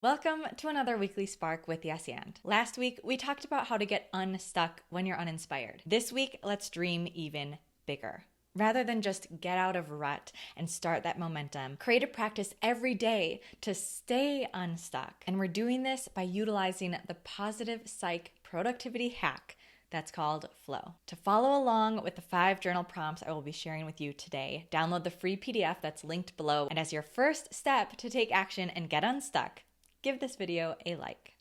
Welcome to another weekly spark with Yes And. Last week, we talked about how to get unstuck when you're uninspired. This week, let's dream even bigger. Rather than just get out of rut and start that momentum, create a practice every day to stay unstuck. And we're doing this by utilizing the positive psych productivity hack that's called flow. To follow along with the 5 journal prompts I will be sharing with you today, download the free PDF that's linked below. And as your first step to take action and get unstuck, give this video a like.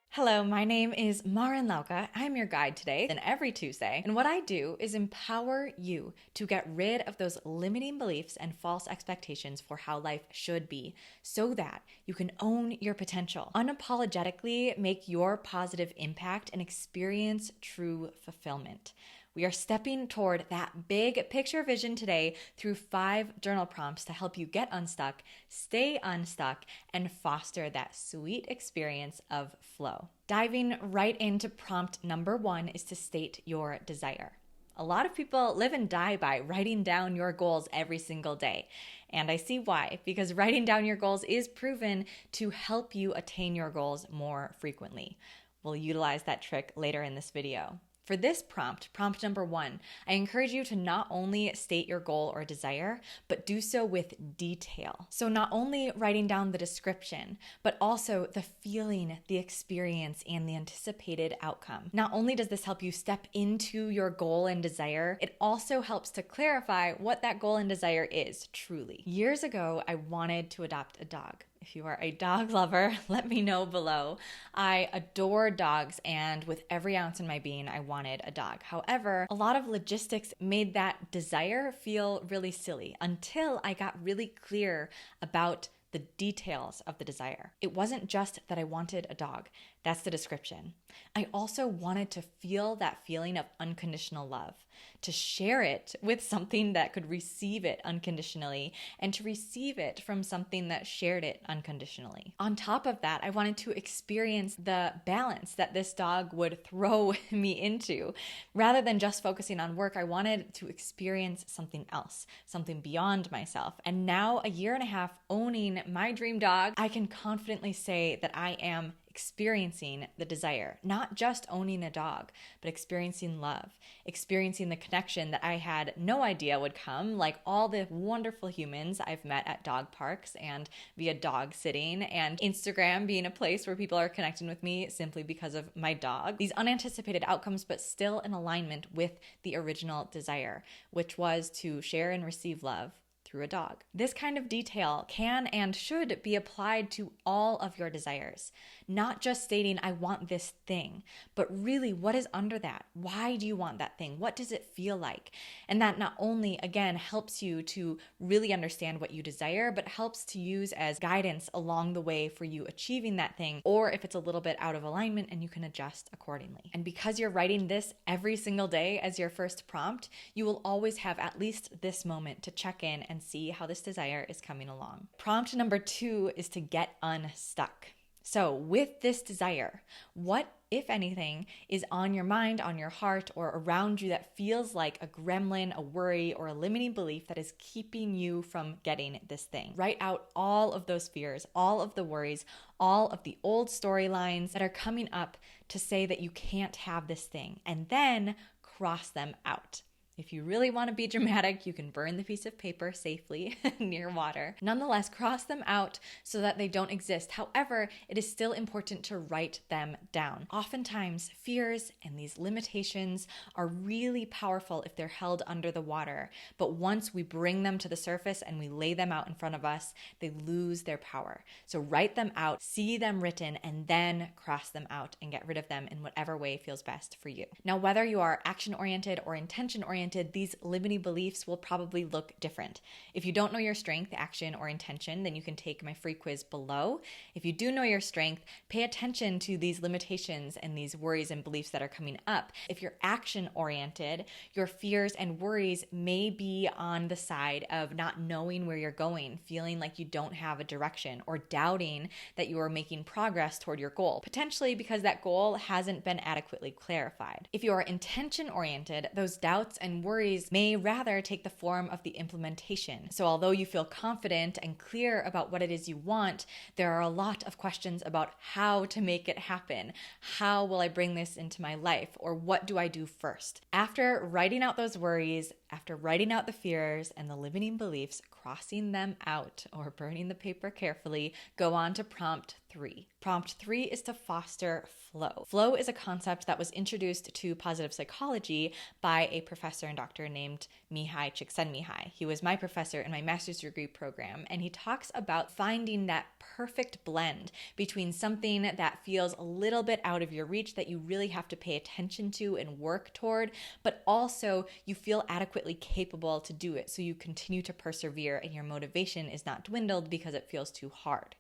Hello, my name is Marin Lauka. I'm your guide today and every Tuesday. And what I do is empower you to get rid of those limiting beliefs and false expectations for how life should be so that you can own your potential, unapologetically make your positive impact and experience true fulfillment. We are stepping toward that big picture vision today through 5 journal prompts to help you get unstuck, stay unstuck, and foster that sweet experience of flow. Diving right into prompt number 1 is to state your desire. A lot of people live and die by writing down your goals every single day. And I see why, because writing down your goals is proven to help you attain your goals more frequently. We'll utilize that trick later in this video. For this prompt number 1, I encourage you to not only state your goal or desire, but do so with detail. So not only writing down the description, but also the feeling, the experience, and the anticipated outcome. Not only does this help you step into your goal and desire, it also helps to clarify what that goal and desire is truly. Years ago, I wanted to adopt a dog. If you are a dog lover, let me know below. I adore dogs, and with every ounce in my being, I wanted a dog. However, a lot of logistics made that desire feel really silly until I got really clear about the details of the desire. It wasn't just that I wanted a dog. That's the description. I also wanted to feel that feeling of unconditional love, to share it with something that could receive it unconditionally, and to receive it from something that shared it unconditionally. On top of that, I wanted to experience the balance that this dog would throw me into. Rather than just focusing on work, I wanted to experience something else, something beyond myself. And now, a year and a half owning my dream dog, I can confidently say that I am experiencing the desire, not just owning a dog, but experiencing love, experiencing the connection that I had no idea would come, like all the wonderful humans I've met at dog parks and via dog sitting, and Instagram being a place where people are connecting with me simply because of my dog. These unanticipated outcomes, but still in alignment with the original desire, which was to share and receive love through a dog. This kind of detail can and should be applied to all of your desires, not just stating, I want this thing, but really what is under that? Why do you want that thing? What does it feel like? And that not only, again, helps you to really understand what you desire, but helps to use as guidance along the way for you achieving that thing, or if it's a little bit out of alignment, and you can adjust accordingly. And because you're writing this every single day as your first prompt, you will always have at least this moment to check in and see how this desire is coming along. Prompt number 2 is to get unstuck. So with this desire, what, if anything, is on your mind, on your heart, or around you that feels like a gremlin, a worry, or a limiting belief that is keeping you from getting this thing? Write out all of those fears, all of the worries, all of the old storylines that are coming up to say that you can't have this thing, and then cross them out. If you really want to be dramatic, you can burn the piece of paper safely near water. Nonetheless, cross them out so that they don't exist. However, it is still important to write them down. Oftentimes, fears and these limitations are really powerful if they're held under the water. But once we bring them to the surface and we lay them out in front of us, they lose their power. So write them out, see them written, and then cross them out and get rid of them in whatever way feels best for you. Now, whether you are action-oriented or intention-oriented, these limiting beliefs will probably look different. If you don't know your strength, action, or intention, then you can take my free quiz below. If you do know your strength, pay attention to these limitations and these worries and beliefs that are coming up. If you're action-oriented, your fears and worries may be on the side of not knowing where you're going, feeling like you don't have a direction, or doubting that you are making progress toward your goal, potentially because that goal hasn't been adequately clarified. If you are intention-oriented, those doubts and and worries may rather take the form of the implementation. So although you feel confident and clear about what it is you want, there are a lot of questions about how to make it happen. How will I bring this into my life? Or what do I do first? After writing out those worries, after writing out the fears and the limiting beliefs, crossing them out or burning the paper carefully, go on to prompt 3. Prompt 3 is to foster flow. Flow is a concept that was introduced to positive psychology by a professor and doctor named Mihai Csikszentmihalyi. He was my professor in my master's degree program, and he talks about finding that perfect blend between something that feels a little bit out of your reach that you really have to pay attention to and work toward, but also you feel adequately capable to do it, so you continue to persevere and your motivation is not dwindled because it feels too hard.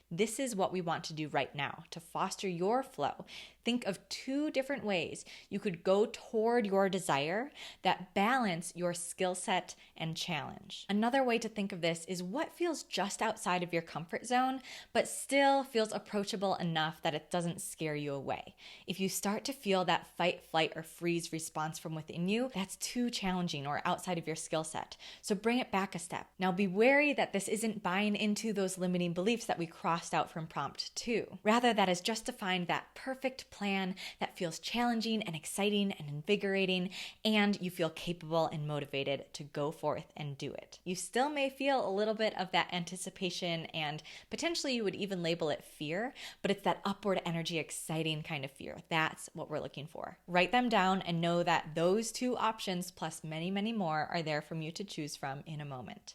This is what we want to do right now to foster your flow. Think of 2 different ways you could go toward your desire that balance your skill set and challenge. Another way to think of this is what feels just outside of your comfort zone, but still feels approachable enough that it doesn't scare you away. If you start to feel that fight, flight, or freeze response from within you, that's too challenging or outside of your skill set. So bring it back a step. Now be wary that this isn't buying into those limiting beliefs that we crossed out from prompt 2. Rather, that is just to find that perfect plan that feels challenging and exciting and invigorating, and you feel capable and motivated to go forth and do it. You still may feel a little bit of that anticipation, and potentially you would even label it fear, but it's that upward energy, exciting kind of fear. That's what we're looking for. Write them down and know that those 2 options plus many, many more are there for you to choose from in a moment.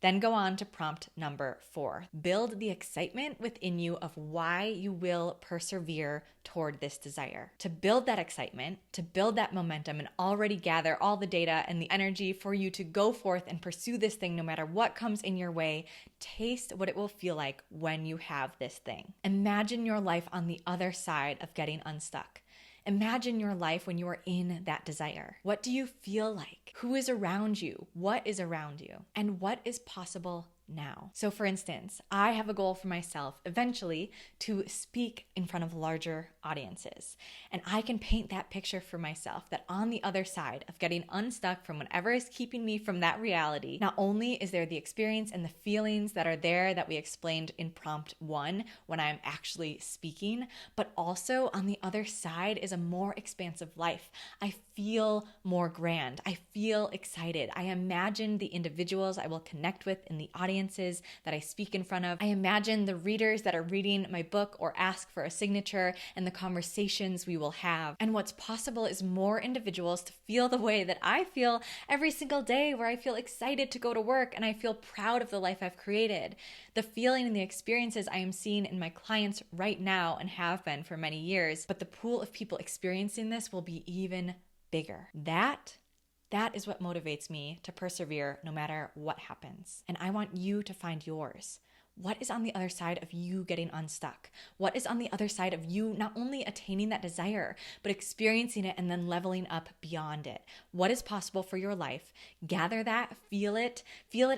Then go on to prompt number 4. Build the excitement within you of why you will persevere toward this desire. To build that excitement, to build that momentum, and already gather all the data and the energy for you to go forth and pursue this thing no matter what comes in your way, taste what it will feel like when you have this thing. Imagine your life on the other side of getting unstuck. Imagine your life when you are in that desire. What do you feel like? Who is around you? What is around you? And what is possible now? So for instance, I have a goal for myself eventually to speak in front of larger audiences. And I can paint that picture for myself that on the other side of getting unstuck from whatever is keeping me from that reality, not only is there the experience and the feelings that are there that we explained in prompt 1 when I'm actually speaking, but also on the other side is a more expansive life. I feel more grand. I feel excited. I imagine the individuals I will connect with in the audiences that I speak in front of. I imagine the readers that are reading my book or ask for a signature and the conversations we will have. And what's possible is more individuals to feel the way that I feel every single day, where I feel excited to go to work and I feel proud of the life I've created. The feeling and the experiences I am seeing in my clients right now and have been for many years, but the pool of people experiencing this will be even bigger. That is what motivates me to persevere no matter what happens. And I want you to find yours. What is on the other side of you getting unstuck? What is on the other side of you not only attaining that desire, but experiencing it and then leveling up beyond it? What is possible for your life? Gather that, feel it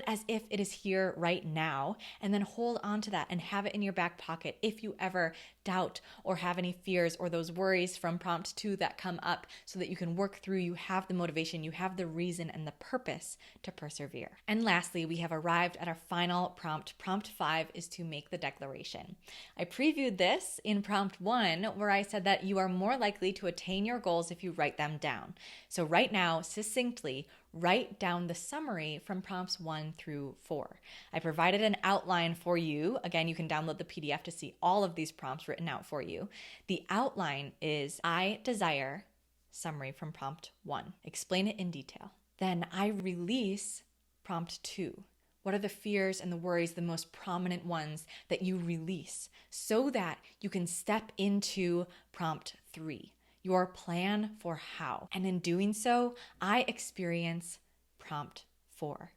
as if it is here right now, and then hold on to that and have it in your back pocket if you ever doubt or have any fears or those worries from prompt 2 that come up, so that you can work through, you have the motivation, you have the reason and the purpose to persevere. And lastly, we have arrived at our final prompt. Prompt 5 is to make the declaration. I previewed this in prompt 1, where I said that you are more likely to attain your goals if you write them down. So right now, succinctly, write down the summary from prompts 1 through 4. I provided an outline for you. Again, you can download the PDF to see all of these prompts written out for you. The outline is I desire, summary from prompt 1. Explain it in detail. Then I release prompt 2. What are the fears and the worries, the most prominent ones that you release, so that you can step into prompt 3, your plan for how. And in doing so, I experience prompt 4.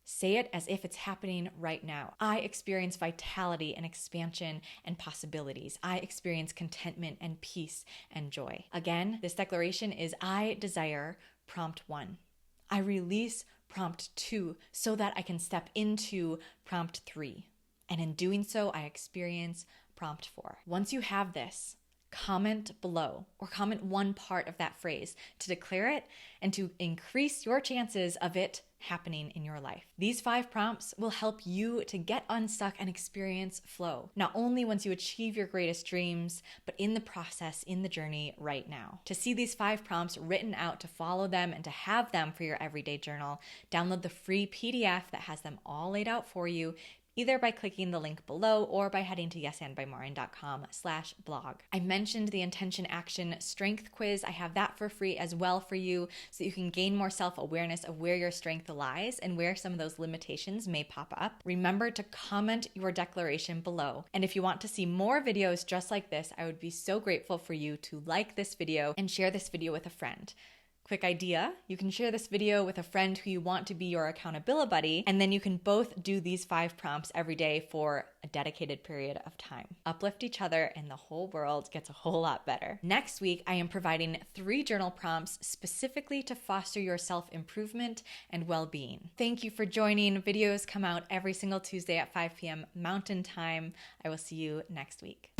Say it as if it's happening right now. I experience vitality and expansion and possibilities. I experience contentment and peace and joy. Again, this declaration is I desire prompt 1. I release prompt 2 so that I can step into prompt 3. And in doing so, I experience prompt 4. Once you have this, comment below or comment one part of that phrase to declare it and to increase your chances of it happening in your life. These 5 prompts will help you to get unstuck and experience flow, not only once you achieve your greatest dreams, but in the process, in the journey right now. To see these 5 prompts written out, to follow them, and to have them for your everyday journal, download the free PDF that has them all laid out for you, either by clicking the link below or by heading to yesandbymaureen.com/blog. I mentioned the Intention Action Strength Quiz. I have that for free as well for you, so you can gain more self-awareness of where your strength lies and where some of those limitations may pop up. Remember to comment your declaration below. And if you want to see more videos just like this, I would be so grateful for you to like this video and share this video with a friend. Quick idea, you can share this video with a friend who you want to be your accountability buddy, and then you can both do these 5 prompts every day for a dedicated period of time. Uplift each other and the whole world gets a whole lot better. Next week, I am providing 3 journal prompts specifically to foster your self-improvement and well-being. Thank you for joining. Videos come out every single Tuesday at 5 p.m. Mountain Time. I will see you next week.